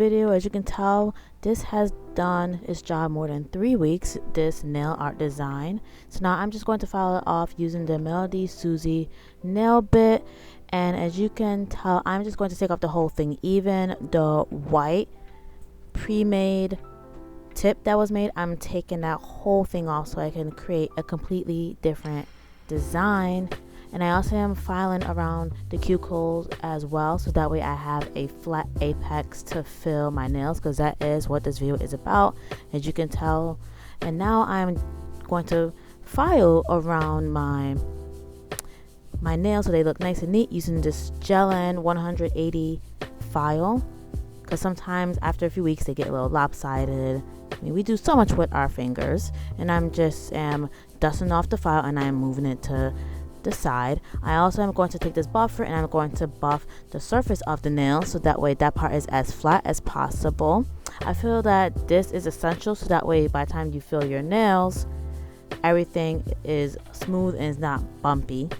video. As you can tell, this has done its job more than 3 weeks, this nail art design. So now I'm just going to file it off using the Melody Susie nail bit. And as you can tell, I'm just going to take off the whole thing, even the white pre-made tip that was made. I'm taking that whole thing off so I can create a completely different design. And I also am filing around the cuticles as well, so that way I have a flat apex to fill my nails, because that is what this video is about, as you can tell. And now I'm going to file around my nails so they look nice and neat using this Gel-N 180 file, because sometimes after a few weeks they get a little lopsided. I mean, we do so much with our fingers. And I'm just dusting off the file and I'm moving it to the side. I also am going to take this buffer and I'm going to buff the surface of the nail, so that way that part is as flat as possible. I feel that this is essential, so that way by the time you fill your nails, everything is smooth and is not bumpy.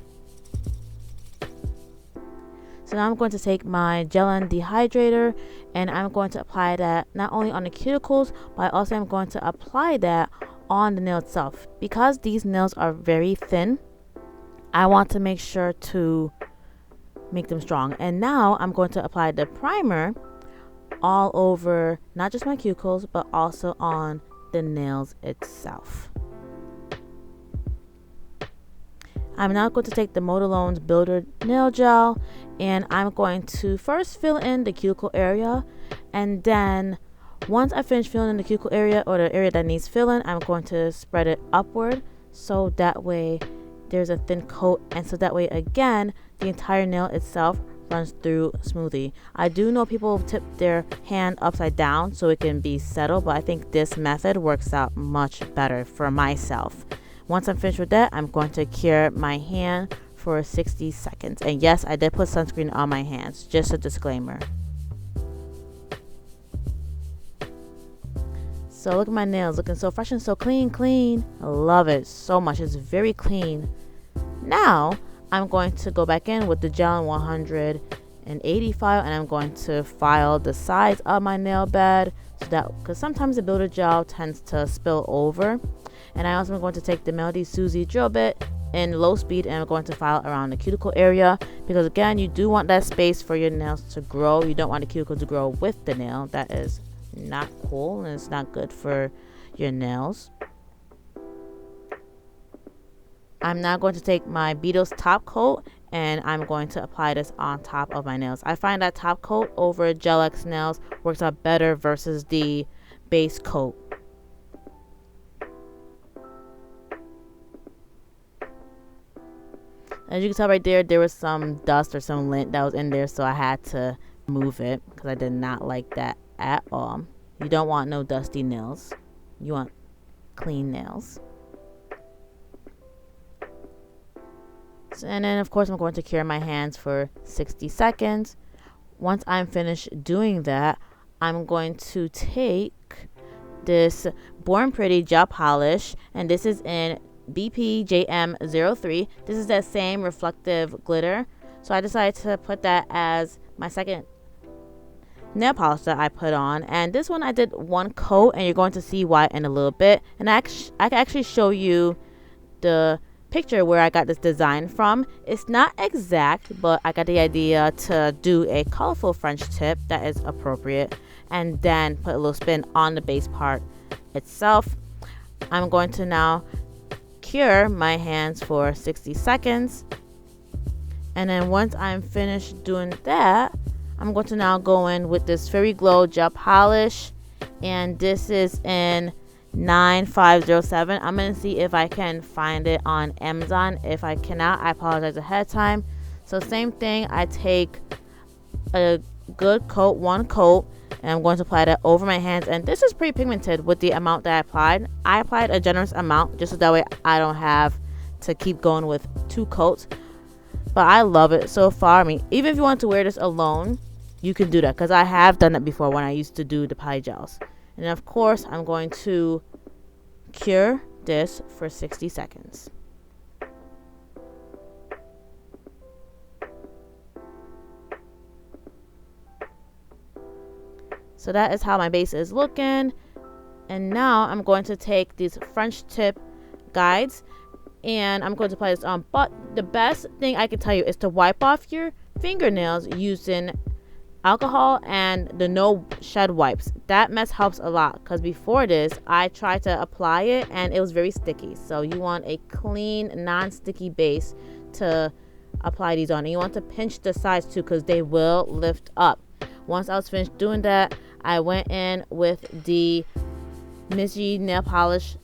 So now I'm going to take my Gel-N dehydrator and I'm going to apply that not only on the cuticles, but I also am going to apply that on the nail itself. Because these nails are very thin, I want to make sure to make them strong. And now I'm going to apply the primer all over, not just my cuticles, but also on the nails itself. I'm now going to take the Modelone's Builder Nail Gel, and I'm going to first fill in the cuticle area, and then once I finish filling in the cuticle area, or the area that needs filling, I'm going to spread it upward, so that way there's a thin coat, and so that way again the entire nail itself runs through smoothly. I do know people tip their hand upside down so it can be settled, but I think this method works out much better for myself. Once I'm finished with that, I'm going to cure my hand for 60 seconds. And yes, I did put sunscreen on my hands, just a disclaimer. So look at my nails, looking so fresh and so clean. I love it so much. It's very clean. Now I'm going to go back in with the Gel-N 180 file, and I'm going to file the sides of my nail bed, so that, because sometimes the builder gel tends to spill over. And I also am going to take the Melody Susie drill bit in low speed, and I'm going to file around the cuticle area, because again, you do want that space for your nails to grow. You don't want the cuticle to grow with the nail. That is not cool, and it's not good for your nails. I'm now going to take my Beetles top coat, and I'm going to apply this on top of my nails. I find that top coat over Gel-X nails works out better versus the base coat. As you can tell right there, there was some dust or some lint that was in there, so I had to move it, because I did not like that at all. You don't want no dusty nails. You want clean nails. And then of course I'm going to cure my hands for 60 seconds. Once I'm finished doing that, I'm going to take this Born Pretty gel polish, and this is in BPJM03. This is that same reflective glitter, so I decided to put that as my second nail polish that I put on. And this one I did one coat, and you're going to see why in a little bit. And I can actually show you the picture where I got this design from. It's not exact, but I got the idea to do a colorful French tip that is appropriate, and then put a little spin on the base part itself. I'm going to now cure my hands for 60 seconds, and then once I'm finished doing that, I'm going to now go in with this Fairy Glow gel polish, and this is in 9507. I'm going to see if I can find it on Amazon. If I cannot, I apologize ahead of time. So same thing, I take a good coat, one coat, and I'm going to apply that over my hands. And this is pretty pigmented with the amount that I applied. I applied a generous amount just so that way I don't have to keep going with 2 coats. But I love it so far. I mean, even if you want to wear this alone, you can do that, because I have done it before when I used to do the pie gels. And of course, I'm going to cure this for 60 seconds. So that is how my base is looking. And now I'm going to take these French tip guides and I'm going to apply this on. But the best thing I can tell you is to wipe off your fingernails using alcohol and the no shed wipes. That mess helps a lot, because before this I tried to apply it and it was very sticky. So you want a clean, non-sticky base to apply these on, and you want to pinch the sides too, because they will lift up. Once I was finished doing that, I went in with the Missy nail polish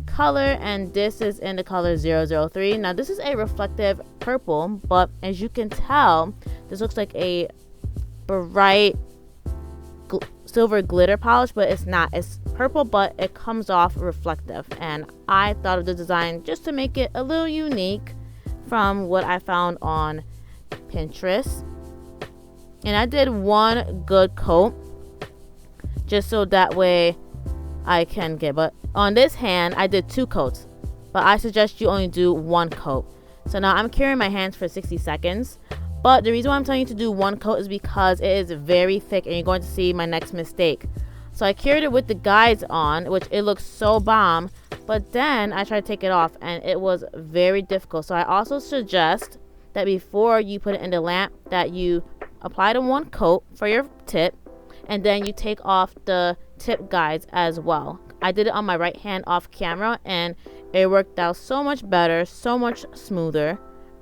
color, and this is in the color 003. Now this is a reflective purple, but as you can tell, this looks like a bright silver glitter polish, but it's not. It's purple, but it comes off reflective, and I thought of the design just to make it a little unique from what I found on Pinterest. And I did one good coat just so that way I can get, but on this hand I did 2 coats, but I suggest you only do 1 coat. So now I'm curing my hands for 60 seconds. But the reason why I'm telling you to do 1 coat is because it is very thick and you're going to see my next mistake. So I cured it with the guides on, which it looks so bomb, but then I tried to take it off and it was very difficult. So I also suggest that before you put it in the lamp that you apply the 1 coat for your tip, and then you take off the tip guides as well. I did it on my right hand off camera and it worked out so much better, so much smoother.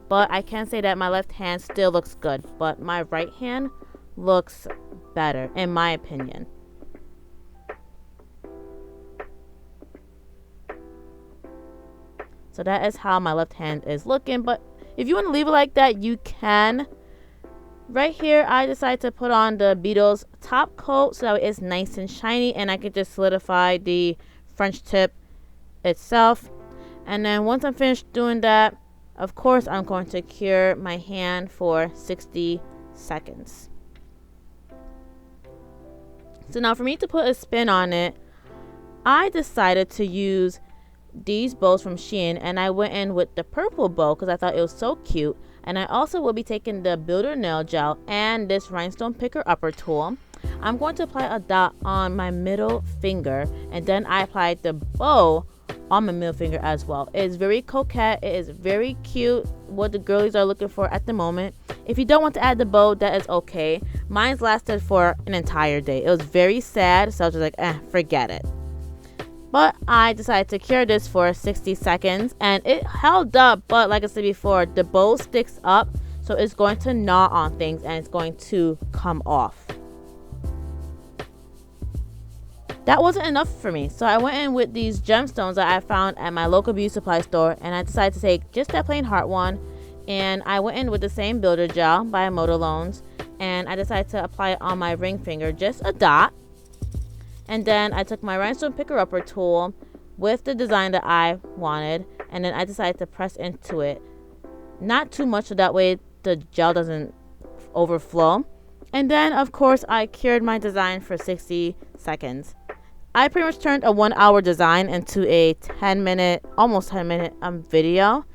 But I can say that my left hand still looks good, but my right hand looks better in my opinion. So that is how my left hand is looking, but if you want to leave it like that, you can. Right here, I decided to put on the Beetles top coat so that it's nice and shiny, and I could just solidify the French tip itself. And then once I'm finished doing that, of course, I'm going to cure my hand for 60 seconds. So now for me to put a spin on it, I decided to use these bows from Shein, and I went in with the purple bow because I thought it was so cute. And I also will be taking the Builder Nail Gel and this Rhinestone Picker Upper tool. I'm going to apply a dot on my middle finger, and then I applied the bow on my middle finger as well. It is very coquette. It is very cute, what the girlies are looking for at the moment. If you don't want to add the bow, that is okay. Mine's lasted for an entire day. It was very sad, so I was just like, forget it. But I decided to cure this for 60 seconds and it held up, but like I said before, the bow sticks up, so it's going to gnaw on things and it's going to come off. That wasn't enough for me, so I went in with these gemstones that I found at my local beauty supply store, and I decided to take just that plain heart one, and I went in with the same Builder Gel by Modalones, and I decided to apply it on my ring finger, just a dot. And then I took my Rhinestone Picker Upper tool with the design that I wanted, and then I decided to press into it. Not too much so that way the gel doesn't overflow. And then of course I cured my design for 60 seconds. I pretty much turned a 1-hour design into a 10-minute, almost 10-minute video.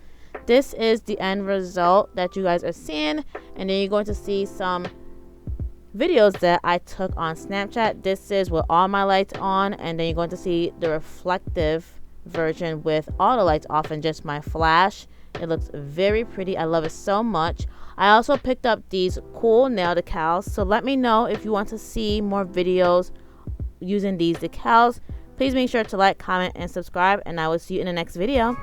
This is the end result that you guys are seeing, and then you're going to see some videos that I took on Snapchat. This is with all my lights on, and then you're going to see the reflective version with all the lights off and just my flash. It looks very pretty. I love it so much. I also picked up these cool nail decals, so let me know if you want to see more videos using these decals. Please make sure to like, comment, and subscribe, and I will see you in the next video.